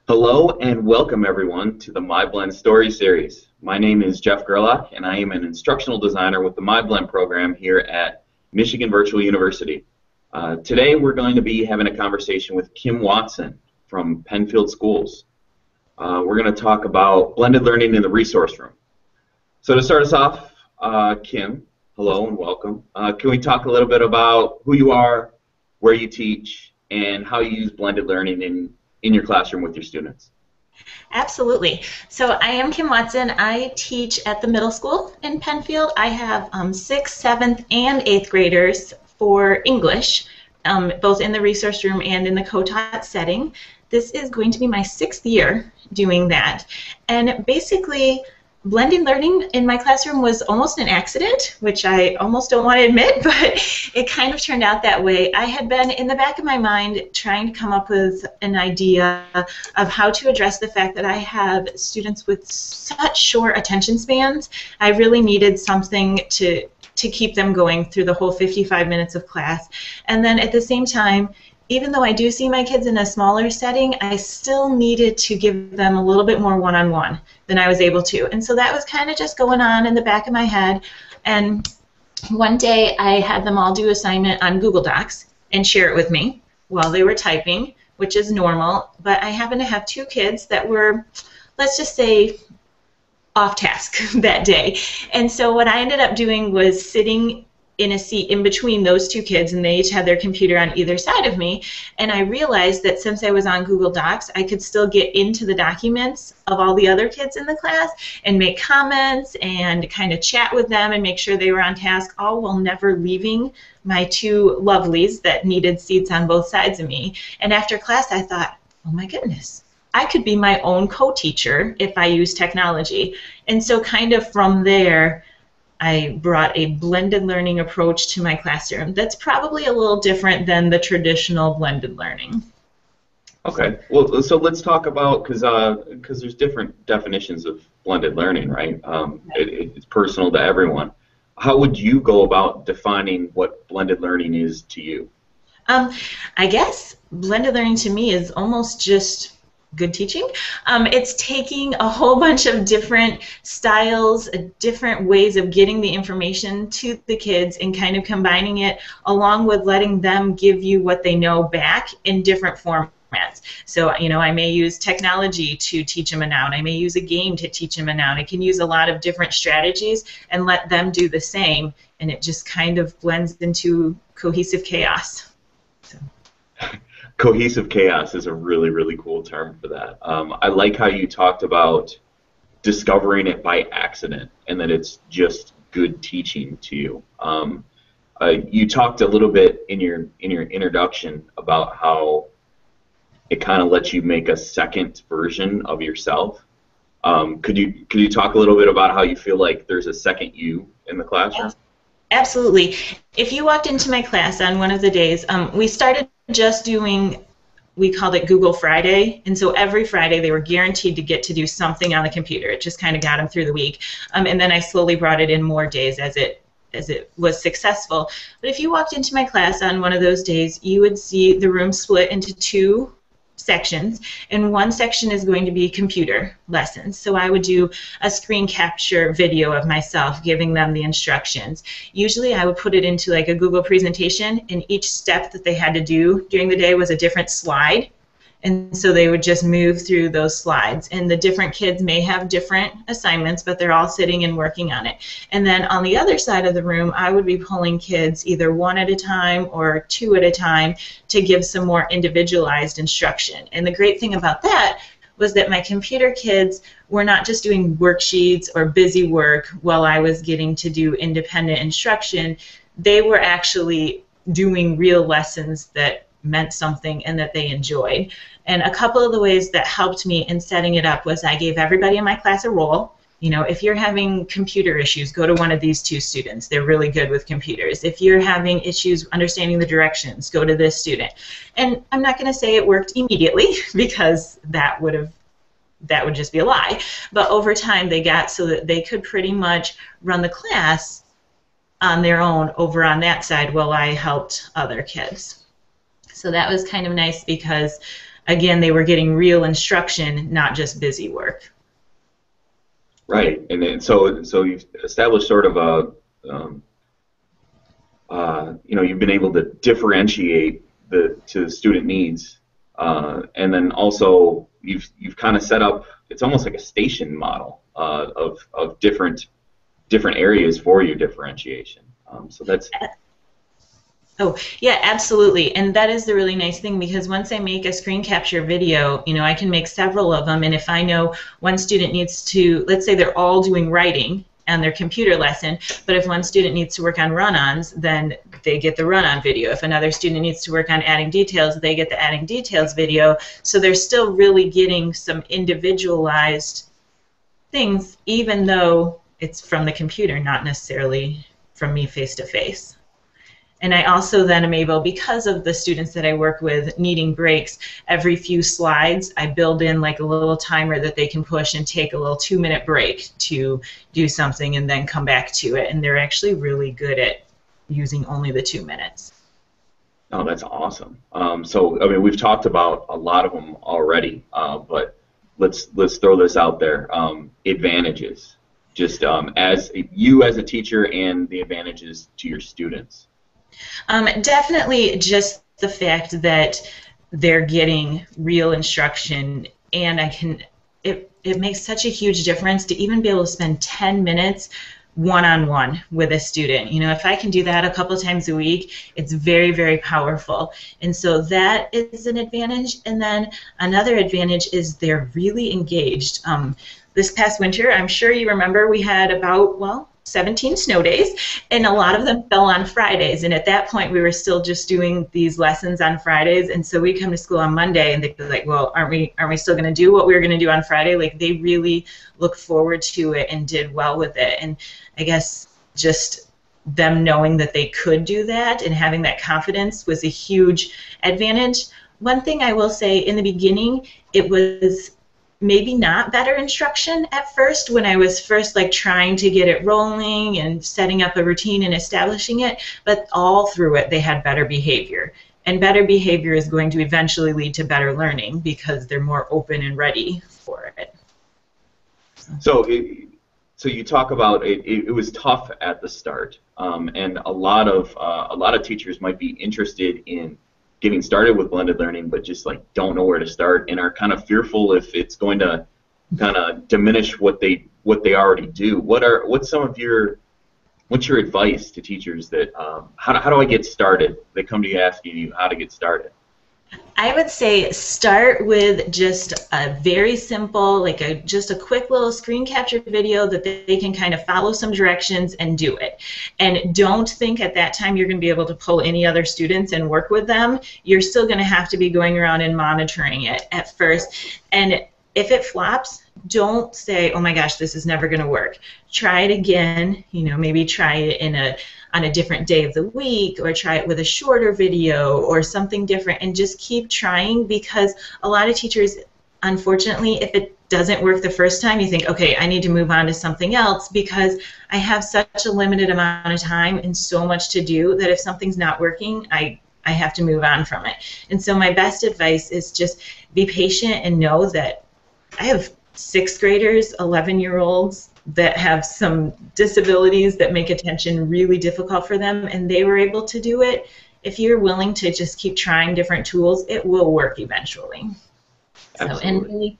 Hello and welcome everyone to the MyBlend Story Series. My name is Jeff Gerlach and I am an instructional designer with the MyBlend program here at Michigan Virtual University. Today we're going to be having a conversation with Kim Watson from Pennfield Schools. We're going to talk about blended learning in the resource room. So to start us off, Kim, hello and welcome. Can we talk a little bit about who you are, where you teach, and how you use blended learning in your classroom with your students? Absolutely. So I am Kim Watson. I teach at the middle school in Pennfield. I have 6th, 7th, and 8th graders for English, both in the resource room and in the co-taught setting. This is going to be my 6th year doing that. And basically, blended learning in my classroom was almost an accident, which I almost don't want to admit, but it kind of turned out that way. I had been in the back of my mind trying to come up with an idea of how to address the fact that I have students with such short attention spans. I really needed something to keep them going through the whole 55 minutes of class. And then at the same time, even though I do see my kids in a smaller setting, I still needed to give them a little bit more one-on-one than I was able to. And so that was kind of just going on in the back of my head. And one day I had them all do assignment on Google Docs and share it with me while they were typing, which is normal. But I happened to have 2 kids that were, let's just say, off task that day. And so what I ended up doing was sitting in a seat in between those 2 kids, and they each had their computer on either side of me, and I realized that since I was on Google Docs, I could still get into the documents of all the other kids in the class and make comments and kind of chat with them and make sure they were on task, all while never leaving my 2 lovelies that needed seats on both sides of me. And after class I thought, oh my goodness, I could be my own co-teacher if I use technology. And so kind of from there, I brought a blended learning approach to my classroom that's probably a little different than the traditional blended learning. Okay, well, so let's talk about, because there's different definitions of blended learning, right? It's personal to everyone. How would you go about defining what blended learning is to you? I guess blended learning to me is almost just good teaching. It's taking a whole bunch of different styles, different ways of getting the information to the kids and kind of combining it along with letting them give you what they know back in different formats. So, you know, I may use technology to teach them a noun. I may use a game to teach them a noun. I can use a lot of different strategies and let them do the same, and it just kind of blends into cohesive chaos. So. Cohesive chaos is a really, really cool term for that. I like how you talked about discovering it by accident and that it's just good teaching to you. You talked a little bit in your introduction about how it kind of lets you make a second version of yourself. Could you talk a little bit about how you feel like there's a second you in the classroom? Absolutely. If you walked into my class on one of the days, we started just doing, we called it Google Friday, and so every Friday they were guaranteed to get to do something on the computer. It just kind of got them through the week, and then I slowly brought it in more days as it was successful. But if you walked into my class on one of those days, you would see the room split into 2 sections, and one section is going to be computer lessons. So I would do a screen capture video of myself giving them the instructions. Usually I would put it into like a Google presentation, and each step that they had to do during the day was a different slide. And so they would just move through those slides. And the different kids may have different assignments, but they're all sitting and working on it. And then on the other side of the room, I would be pulling kids either 1 at a time or 2 at a time to give some more individualized instruction. And the great thing about that was that my computer kids were not just doing worksheets or busy work while I was getting to do independent instruction. They were actually doing real lessons that meant something and that they enjoyed. And a couple of the ways that helped me in setting it up was I gave everybody in my class a role. You know, if you're having computer issues, go to one of these 2 students. They're really good with computers. If you're having issues understanding the directions, go to this student. And I'm not going to say it worked immediately because that would just be a lie. But over time they got so that they could pretty much run the class on their own over on that side while I helped other kids. So that was kind of nice because again, they were getting real instruction, not just busy work. Right, and then, so you've established sort of a you've been able to differentiate to the student needs, and then also you've kind of set up, it's almost like a station model of different areas for your differentiation. So that's. Oh, yeah, absolutely. And that is the really nice thing, because once I make a screen capture video, I can make several of them. And if I know one student needs to, let's say they're all doing writing on their computer lesson, but if one student needs to work on run-ons, then they get the run-on video. If another student needs to work on adding details, they get the adding details video. So they're still really getting some individualized things, even though it's from the computer, not necessarily from me face-to-face. And I also then am able, because of the students that I work with needing breaks, every few slides I build in like a little timer that they can push and take a little 2-minute break to do something and then come back to it. And they're actually really good at using only the 2 minutes. Oh, that's awesome. So, I mean, we've talked about a lot of them already, but let's throw this out there. Advantages, just as a teacher, and the advantages to your students. Definitely just the fact that they're getting real instruction, and it makes such a huge difference to even be able to spend 10 minutes one-on-one with a student. If I can do that a couple times a week, it's very, very powerful. And so that is an advantage. And then another advantage is they're really engaged. This past winter, I'm sure you remember, we had about, 17 snow days, and a lot of them fell on Fridays. And at that point, we were still just doing these lessons on Fridays. And so we'd come to school on Monday, and they'd be like, well, aren't we still going to do what we were going to do on Friday? Like, they really looked forward to it and did well with it. And I guess just them knowing that they could do that and having that confidence was a huge advantage. One thing I will say, in the beginning, it was maybe not better instruction at first, when I was first trying to get it rolling and setting up a routine and establishing it, but all through it they had better behavior. And better behavior is going to eventually lead to better learning, because they're more open and ready for it. So you talk about it was tough at the start, and a lot of teachers might be interested in getting started with blended learning, but just don't know where to start, and are kind of fearful if it's going to kind of diminish what they already do. What's your advice to teachers that how do I get started? They come to you asking you how to get started. I would say start with just a very simple, just a quick little screen capture video that they can kind of follow some directions and do it. And don't think at that time you're going to be able to pull any other students and work with them. You're still going to have to be going around and monitoring it at first. And if it flops, don't say, oh my gosh, this is never going to work. Try it again, maybe try it on a different day of the week, or try it with a shorter video or something different, and just keep trying, because a lot of teachers, unfortunately, if it doesn't work the first time, you think, okay, I need to move on to something else, because I have such a limited amount of time and so much to do that if something's not working, I have to move on from it. And so my best advice is just be patient and know that I have 6th graders, 11-year-olds, that have some disabilities that make attention really difficult for them, and they were able to do it. If you're willing to just keep trying different tools, it will work eventually. Absolutely. So, and really,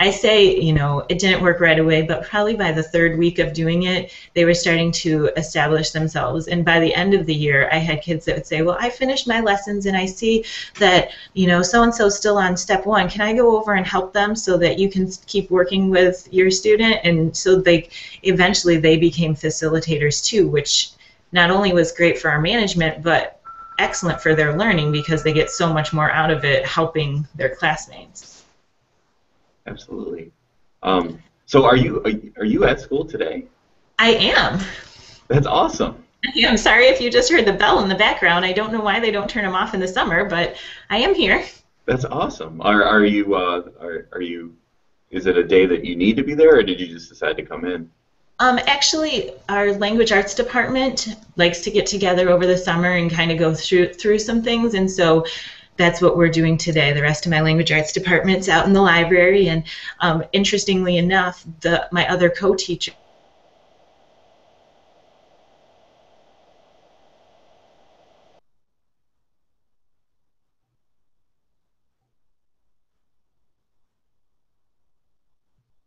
I say, it didn't work right away, but probably by the 3rd week of doing it, they were starting to establish themselves. And by the end of the year, I had kids that would say, well, I finished my lessons and I see that, so-and-so's still on step 1. Can I go over and help them so that you can keep working with your student? And so eventually they became facilitators too, which not only was great for our management, but excellent for their learning, because they get so much more out of it helping their classmates. Absolutely. So are you at school today? I am. That's awesome. I'm sorry if you just heard the bell in the background. I don't know why they don't turn them off in the summer, but I am here. That's awesome. Are you? Is it a day that you need to be there, or did you just decide to come in? Actually, our language arts department likes to get together over the summer and kind of go through some things, and so that's what we're doing today. The rest of my language arts department's out in the library, and interestingly enough, my other co-teacher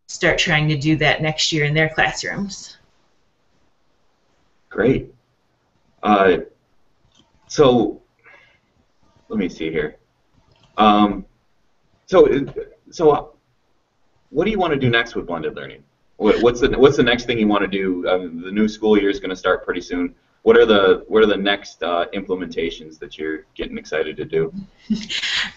start trying to do that next year in their classrooms. Great. So let me see here. So what do you want to do next with blended learning? What's the next thing you want to do? The new school year is going to start pretty soon. What are the next implementations that you're getting excited to do?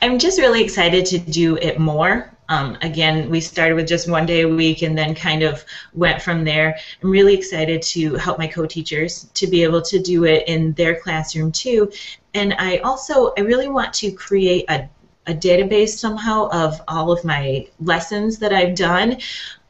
I'm just really excited to do it more. Again, we started with just 1 day a week and then kind of went from there. I'm really excited to help my co-teachers to be able to do it in their classroom too. And I really want to create a database somehow of all of my lessons that I've done,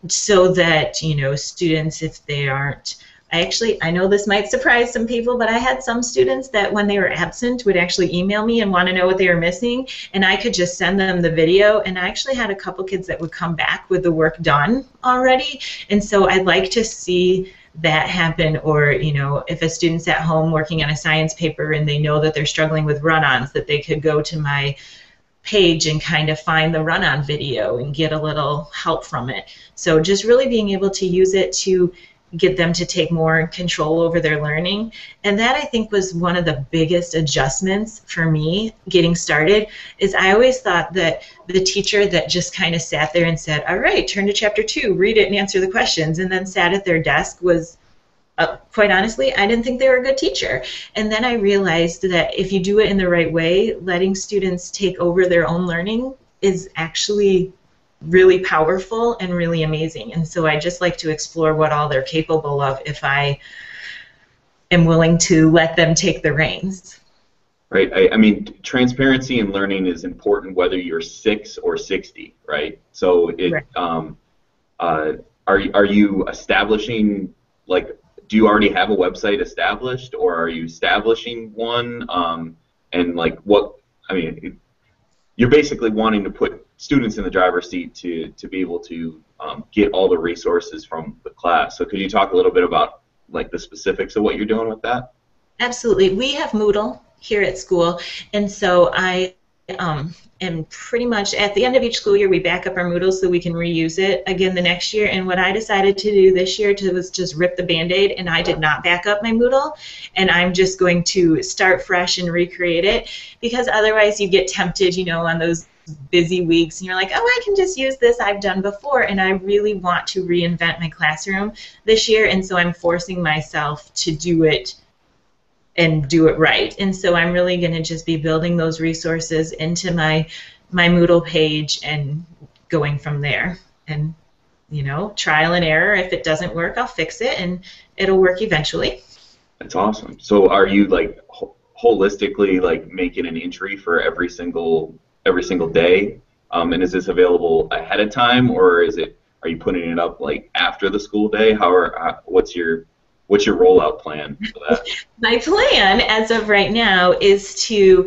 so that, you know, students, if they aren't, I know this might surprise some people, but I had some students that when they were absent would actually email me and want to know what they were missing, and I could just send them the video, and I actually had a couple kids that would come back with the work done already. And so I'd like to see that happen. Or, you know, if a student's at home working on a science paper and they know that they're struggling with run-ons, that they could go to my page and kind of find the run-on video and get a little help from it. So just really being able to use it to get them to take more control over their learning. And that, I think, was one of the biggest adjustments for me getting started. Is I always thought that the teacher that just kind of sat there and said, all right, turn to chapter 2, read it and answer the questions, and then sat at their desk was, quite honestly, I didn't think they were a good teacher. And then I realized that if you do it in the right way, letting students take over their own learning is actually really powerful and really amazing. And so I just like to explore what all they're capable of if I am willing to let them take the reins. Right. I mean, transparency in learning is important whether you're 6 or 60, right? So Right. Are you establishing, like, do you already have a website established, or are you establishing one? And like, what, I mean, you're basically wanting to put students in the driver's seat to be able to get all the resources from the class. So could you talk a little bit about, like, the specifics of what you're doing with that? Absolutely. We have Moodle here at school, and so I am pretty much at the end of each school year we back up our Moodle so we can reuse it again the next year. And what I decided to do this year was just rip the Band-Aid, and I did not back up my Moodle, and I'm just going to start fresh and recreate it, because otherwise you get tempted, you know, on those busy weeks and you're like, oh, I can just use this I've done before. And I really want to reinvent my classroom this year, and so I'm forcing myself to do it and do it right. And so I'm really going to just be building those resources into my Moodle page and going from there. And, you know, trial and error. If it doesn't work, I'll fix it, and it'll work eventually. That's awesome. So are you, like, holistically, like, making an entry for every single day? And is this available ahead of time, or are you putting it up, like, after the school day? What's your rollout plan for that? My plan, as of right now, is to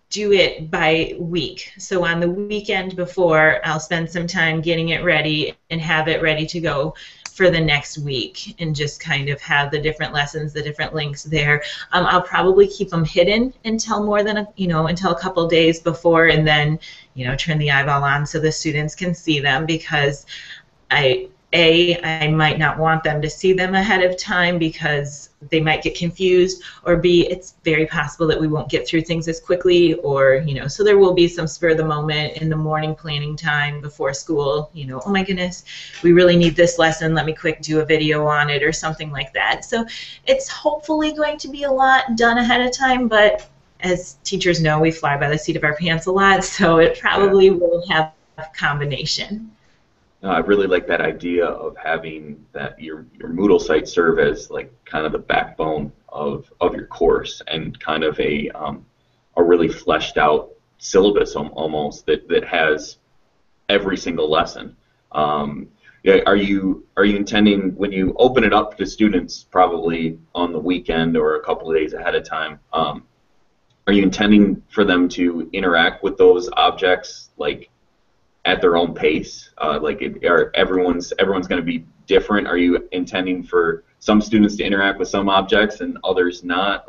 do it by week. So on the weekend before, I'll spend some time getting it ready and have it ready to go for the next week, and just kind of have the different lessons, the different links there. I'll probably keep them hidden until until a couple days before, and then, you know, turn the eyeball on so the students can see them, because I might not want them to see them ahead of time because they might get confused, or B, it's very possible that we won't get through things as quickly, or, you know, so there will be some spur of the moment in the morning planning time before school, you know, oh my goodness, we really need this lesson, let me quick do a video on it or something like that. So it's hopefully going to be a lot done ahead of time, but as teachers know, we fly by the seat of our pants a lot, so it probably will have a combination. I really like that idea of having that your Moodle site serve as, like, kind of the backbone of your course, and kind of a really fleshed out syllabus almost that has every single lesson. Yeah, are you intending, when you open it up to students, probably on the weekend or a couple of days ahead of time, are you intending for them to interact with those objects like at their own pace? Are everyone's going to be different? Are you intending for some students to interact with some objects and others not?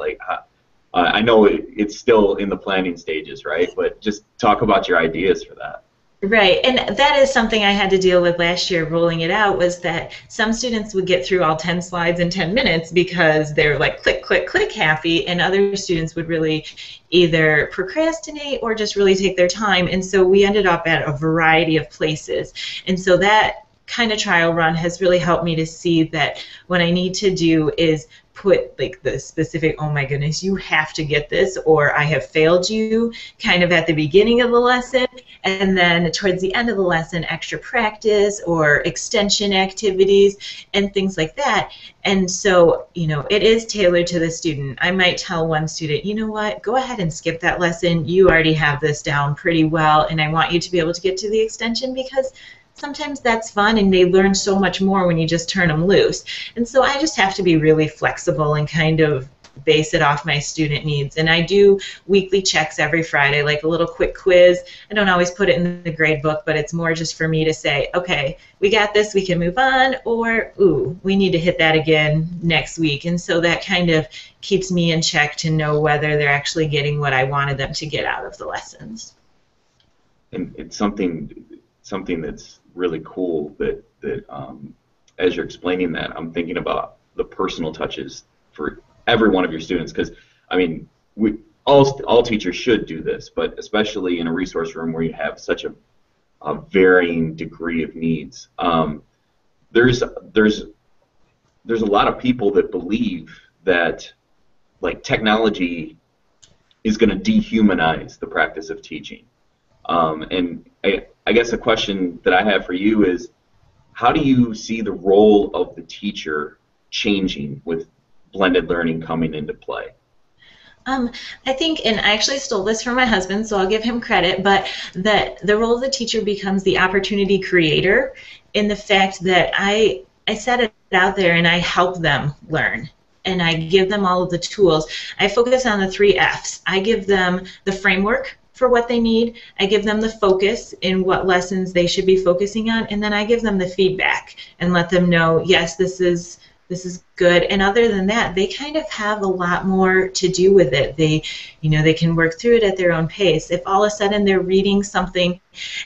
I know it's still in the planning stages, right? But just talk about your ideas for that. Right, and that is something I had to deal with last year rolling it out, was that some students would get through all 10 slides in 10 minutes because they're like click, click, click happy, and other students would really either procrastinate or just really take their time, and so we ended up at a variety of places. And so that kind of trial run has really helped me to see that what I need to do is put like the specific, oh my goodness, you have to get this, or I have failed you, kind of at the beginning of the lesson, and then towards the end of the lesson, extra practice or extension activities and things like that. And so, it is tailored to the student. I might tell one student, you know what, go ahead and skip that lesson. You already have this down pretty well, and I want you to be able to get to the extension because sometimes that's fun, and they learn so much more when you just turn them loose. And so I just have to be really flexible and kind of base it off my student needs. And I do weekly checks every Friday, like a little quick quiz. I don't always put it in the grade book, but it's more just for me to say, okay, we got this, we can move on, or, ooh, we need to hit that again next week. And so that kind of keeps me in check to know whether they're actually getting what I wanted them to get out of the lessons. And it's something that's really cool that as you're explaining that, I'm thinking about the personal touches for every one of your students, because I mean, all teachers should do this, but especially in a resource room where you have such a varying degree of needs. There's a lot of people that believe that like technology is going to dehumanize the practice of teaching. And I guess a question that I have for you is, how do you see the role of the teacher changing with blended learning coming into play? I think, and I actually stole this from my husband, so I'll give him credit, but that the role of the teacher becomes the opportunity creator, in the fact that I set it out there and I help them learn. And I give them all of the tools. I focus on the 3 F's. I give them the framework for what they need. I give them the focus in what lessons they should be focusing on, and then I give them the feedback and let them know, yes, this is good. And other than that, they kind of have a lot more to do with it. They can work through it at their own pace. If all of a sudden they're reading something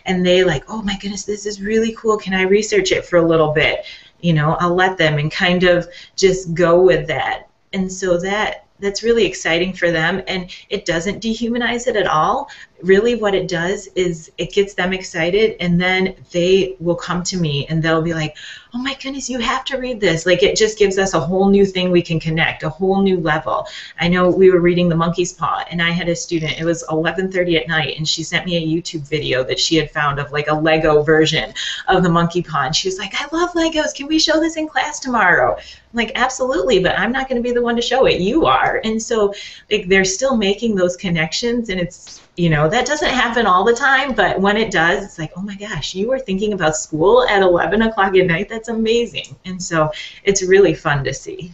and they like, oh my goodness, this is really cool, can I research it for a little bit? I'll let them and kind of just go with that. And so that's really exciting for them, and it doesn't dehumanize it at all. Really what it does is it gets them excited, and then they will come to me and they'll be like, oh my goodness, you have to read this. Like, it just gives us a whole new thing we can connect, a whole new level. I know we were reading The Monkey's Paw, and I had a student, it was 11:30 at night, and she sent me a YouTube video that she had found of like a Lego version of The Monkey Paw, and she was like, I love Legos, can we show this in class tomorrow? I'm like, absolutely, but I'm not going to be the one to show it, you are. And so like, they're still making those connections, and it's, that doesn't happen all the time, but when it does, it's like, oh my gosh, you were thinking about school at 11 o'clock at night? That's amazing. And so it's really fun to see.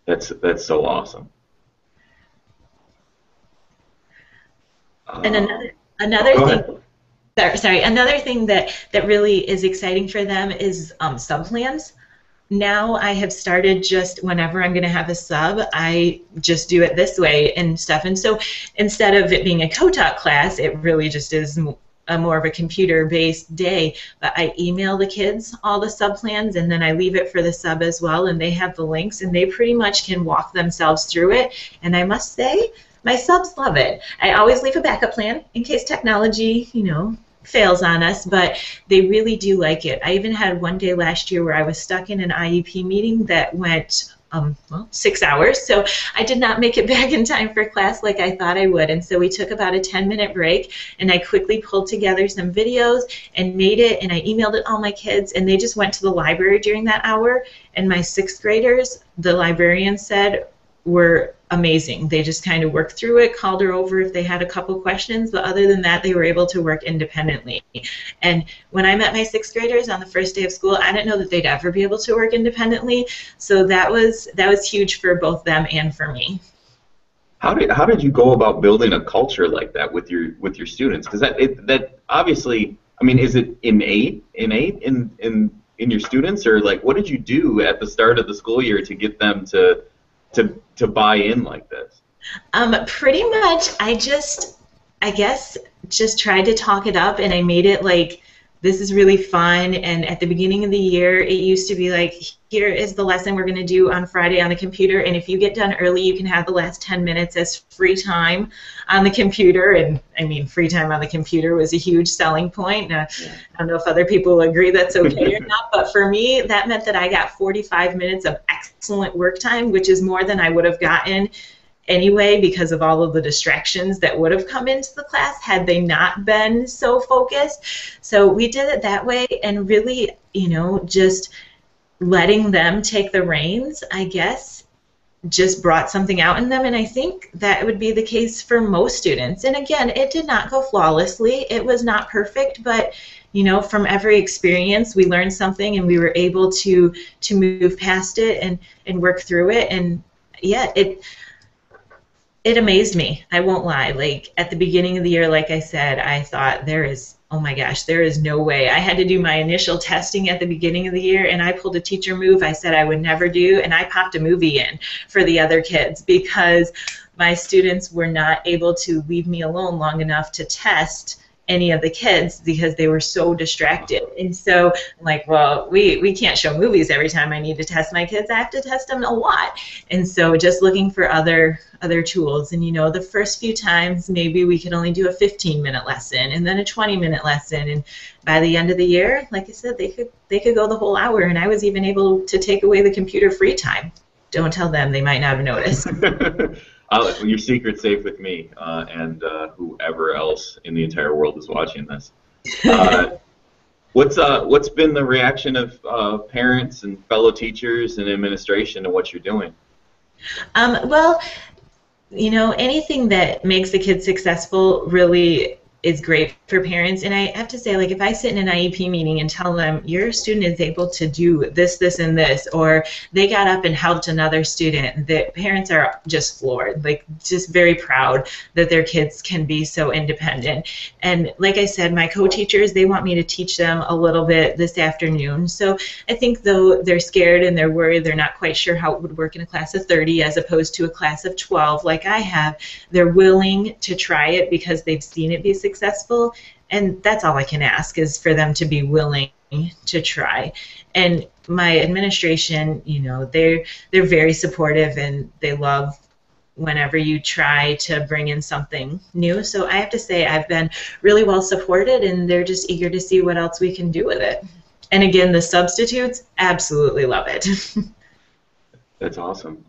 That's so awesome. And another thing, another thing that really is exciting for them is sub-plans. Now I have started, just whenever I'm going to have a sub, I just do it this way and stuff. And so instead of it being a co-taught class, it really just is a more of a computer-based day. But I email the kids all the sub plans, and then I leave it for the sub as well, and they have the links, and they pretty much can walk themselves through it. And I must say, my subs love it. I always leave a backup plan in case technology, fails on us, but they really do like it. I even had one day last year where I was stuck in an IEP meeting that went 6 hours, so I did not make it back in time for class like I thought I would, and so we took about a 10-minute break, and I quickly pulled together some videos and made it, and I emailed it all my kids, and they just went to the library during that hour, and my 6th graders, the librarian said, were amazing. They just kind of worked through it, called her over if they had a couple questions, but other than that, they were able to work independently. And when I met my 6th graders on the first day of school, I didn't know that they'd ever be able to work independently, so that was huge for both them and for me. How did you go about building a culture like that with your students? Because that obviously, I mean, is it innate in your students, or like what did you do at the start of the school year to get them to buy in like this? Pretty much, I guess, just tried to talk it up, and I made it like this is really fun. And at the beginning of the year, it used to be like, here is the lesson we're going to do on Friday on the computer, and if you get done early, you can have the last 10 minutes as free time on the computer. And I mean, free time on the computer was a huge selling point. I don't know if other people agree that's okay or not, but for me, that meant that I got 45 minutes of excellent work time, which is more than I would have gotten anyway because of all of the distractions that would have come into the class had they not been so focused. So we did it that way, and really, just letting them take the reins, I guess, just brought something out in them. And I think that would be the case for most students. And again, it did not go flawlessly. It was not perfect, but from every experience, we learned something, and we were able to move past it and work through it. And yeah, it amazed me. I won't lie. Like at the beginning of the year, like I said, I thought oh my gosh, there is no way. I had to do my initial testing at the beginning of the year, and I pulled a teacher move I said I would never do, and I popped a movie in for the other kids because my students were not able to leave me alone long enough to test any of the kids because they were so distracted. And so I'm like, well, we can't show movies every time I need to test my kids. I have to test them a lot. And so just looking for other tools. And the first few times maybe we could only do a 15-minute lesson and then a 20-minute lesson. And by the end of the year, like I said, they could go the whole hour. And I was even able to take away the computer free time. Don't tell them, they might not have noticed. Your secret's safe with me and whoever else in the entire world is watching this. What's been the reaction of parents and fellow teachers and administration to what you're doing? Well, anything that makes the kids successful really is great for parents. And I have to say, like, if I sit in an IEP meeting and tell them your student is able to do this, this, and this, or they got up and helped another student, the parents are just floored, like just very proud that their kids can be so independent. And like I said, my co-teachers, they want me to teach them a little bit this afternoon. So I think though they're scared and they're worried, they're not quite sure how it would work in a class of 30 as opposed to a class of 12 like I have, they're willing to try it because they've seen it be successful, and that's all I can ask is for them to be willing to try. And my administration, they're very supportive, and they love whenever you try to bring in something new. So I have to say I've been really well supported, and they're just eager to see what else we can do with it. And again, the substitutes absolutely love it. That's awesome.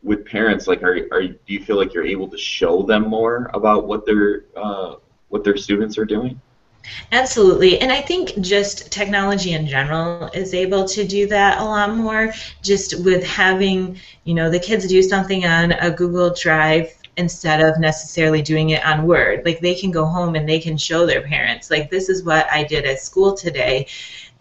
With parents, like, do you feel like you're able to show them more about what their students are doing? Absolutely. And I think just technology in general is able to do that a lot more, just with having, the kids do something on a Google Drive instead of necessarily doing it on Word. Like they can go home and they can show their parents, like, this is what I did at school today,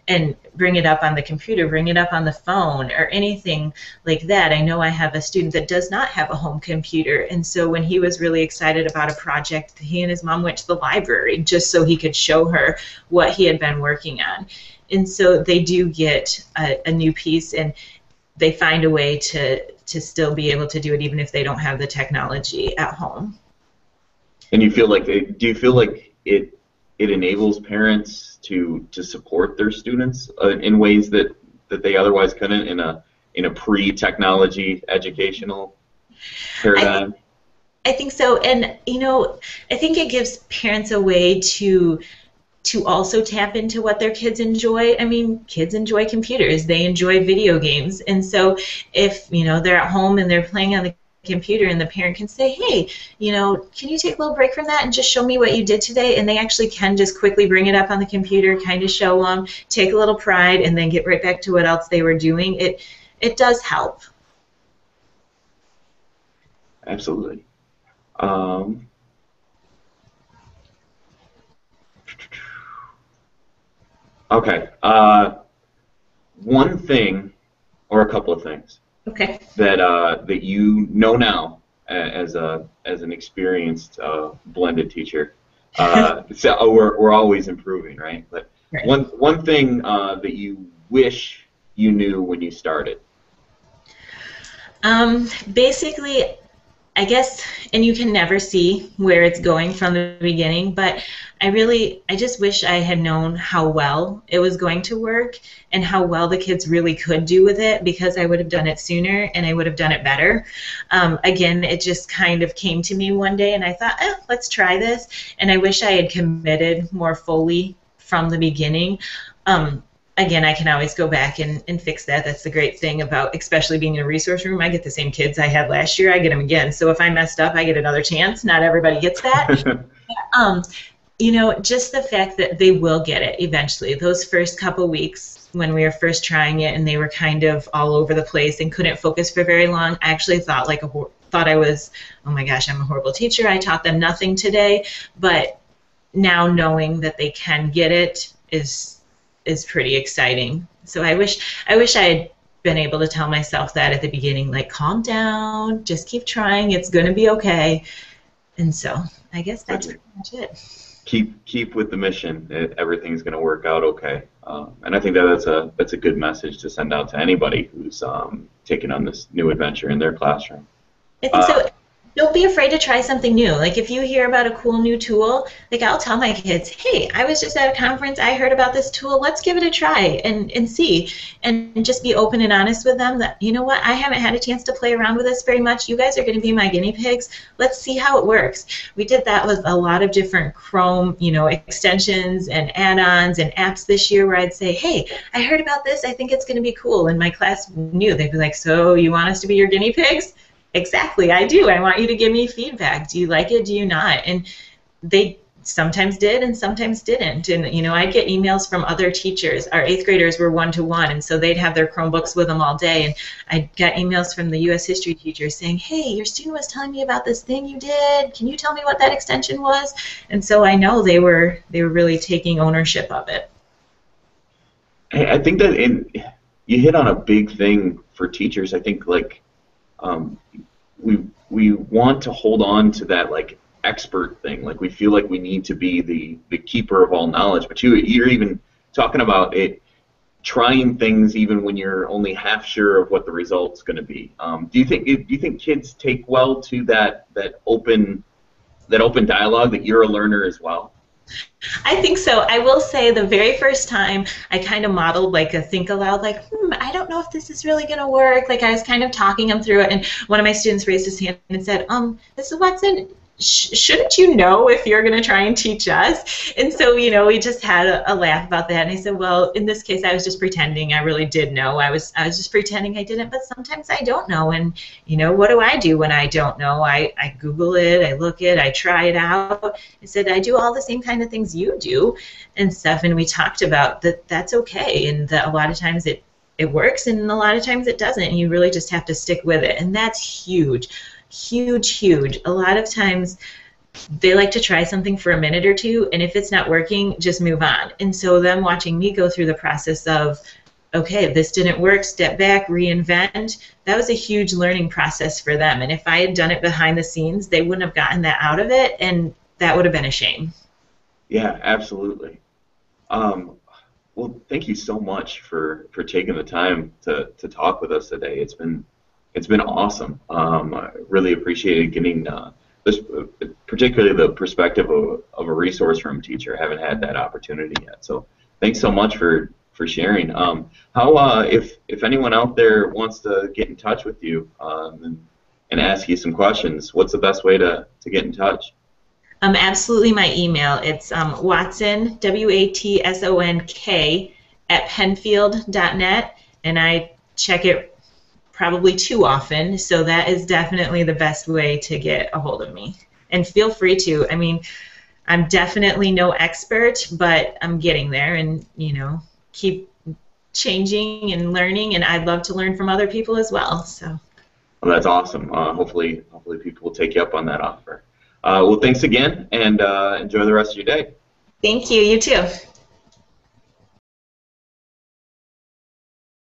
and bring it up on the computer, bring it up on the phone, or anything like that. I know I have a student that does not have a home computer, and so when he was really excited about a project, he and his mom went to the library just so he could show her what he had been working on. And so they do get a new piece, and they find a way to still be able to do it even if they don't have the technology at home. And do you feel like it enables parents to support their students in ways that they otherwise couldn't in a pre-technology educational paradigm? I think so, and I think it gives parents a way to also tap into what their kids enjoy. I mean, kids enjoy computers, they enjoy video games, and so if they're at home and they're playing on the computer, and the parent can say, hey, can you take a little break from that and just show me what you did today? And they actually can just quickly bring it up on the computer, kind of show them, take a little pride, and then get right back to what else they were doing. It does help. Absolutely. Okay. One thing, or a couple of things. Okay. that you know now as an experienced blended teacher. So we're always improving, right? But Right. one thing that you wish you knew when you started. Basically, I guess, and you can never see where it's going from the beginning, but I just wish I had known how well it was going to work and how well the kids really could do with it, because I would have done it sooner and I would have done it better. Again, it just kind of came to me one day and I thought, let's try this. And I wish I had committed more fully from the beginning. Um, Again, I can always go back and fix that. That's the great thing about especially being in a resource room. I get the same kids I had last year. I get them again. So if I messed up, I get another chance. Not everybody gets that. Um, just the fact that they will get it eventually. Those first couple weeks when we were first trying it and they were kind of all over the place and couldn't focus for very long, I actually thought I was, oh my gosh, I'm a horrible teacher. I taught them nothing today. But now knowing that they can get it is pretty exciting. So I wish I had been able to tell myself that at the beginning, like, calm down, just keep trying, it's going to be okay. And so I guess that's pretty much it. Keep with the mission. Everything's going to work out okay. And I think that's a good message to send out to anybody who's taking on this new adventure in their classroom. I think Uh, so. Don't be afraid to try something new. Like if you hear about a cool new tool, like I'll tell my kids, hey, I was just at a conference, I heard about this tool, let's give it a try and see. And just be open and honest with them that, you know what, I haven't had a chance to play around with this very much. You guys are going to be my guinea pigs. Let's see how it works. We did that with a lot of different Chrome, extensions and add-ons and apps this year where I'd say, hey, I heard about this, I think it's going to be cool. And my class knew. They'd be like, so you want us to be your guinea pigs? Exactly, I do. I want you to give me feedback. Do you like it? Do you not? And they sometimes did and sometimes didn't. And, I'd get emails from other teachers. Our 8th graders were one-to-one, and so they'd have their Chromebooks with them all day. And I got emails from the U.S. history teachers saying, hey, your student was telling me about this thing you did. Can you tell me what that extension was? And so I know they were really taking ownership of it. I think that you hit on a big thing for teachers. I think um, we want to hold on to that expert thing. Like we feel like we need to be the keeper of all knowledge. But you're even talking about it, trying things even when you're only half sure of what the result's going to be. Do you think kids take well to that open dialogue, that you're a learner as well? I think so. I will say the very first time I kind of modeled like a think aloud, like, I don't know if this is really going to work. Like I was kind of talking them through it, and one of my students raised his hand and said, Mrs. Watson, shouldn't you know if you're going to try and teach us? And so, we just had a laugh about that. And I said, well, in this case, I was just pretending I really did know. I was just pretending I didn't, but sometimes I don't know. And, what do I do when I don't know? I Google it, I look it, I try it out. I said, I do all the same kind of things you do and stuff. And we talked about that that's okay. And that a lot of times it works and a lot of times it doesn't. And you really just have to stick with it. And that's huge. Huge, huge. A lot of times they like to try something for a minute or two, and if it's not working, just move on. And so them watching me go through the process of, okay, this didn't work, step back, reinvent, that was a huge learning process for them. And if I had done it behind the scenes, they wouldn't have gotten that out of it, and that would have been a shame. Yeah, absolutely. Well, thank you so much for taking the time to talk with us today. It's been awesome. I really appreciated getting this, particularly the perspective of a resource room teacher. I haven't had that opportunity yet. So thanks so much for sharing. If anyone out there wants to get in touch with you and ask you some questions, what's the best way to get in touch? Absolutely, my email. It's Watson, WATSONK, at Pennfield.net, and I check it probably too often, so that is definitely the best way to get a hold of me. And feel free to. I mean, I'm definitely no expert, but I'm getting there, and keep changing and learning, and I'd love to learn from other people as well. So. Well, that's awesome. Hopefully people will take you up on that offer. Well, thanks again, and enjoy the rest of your day. Thank you. You too.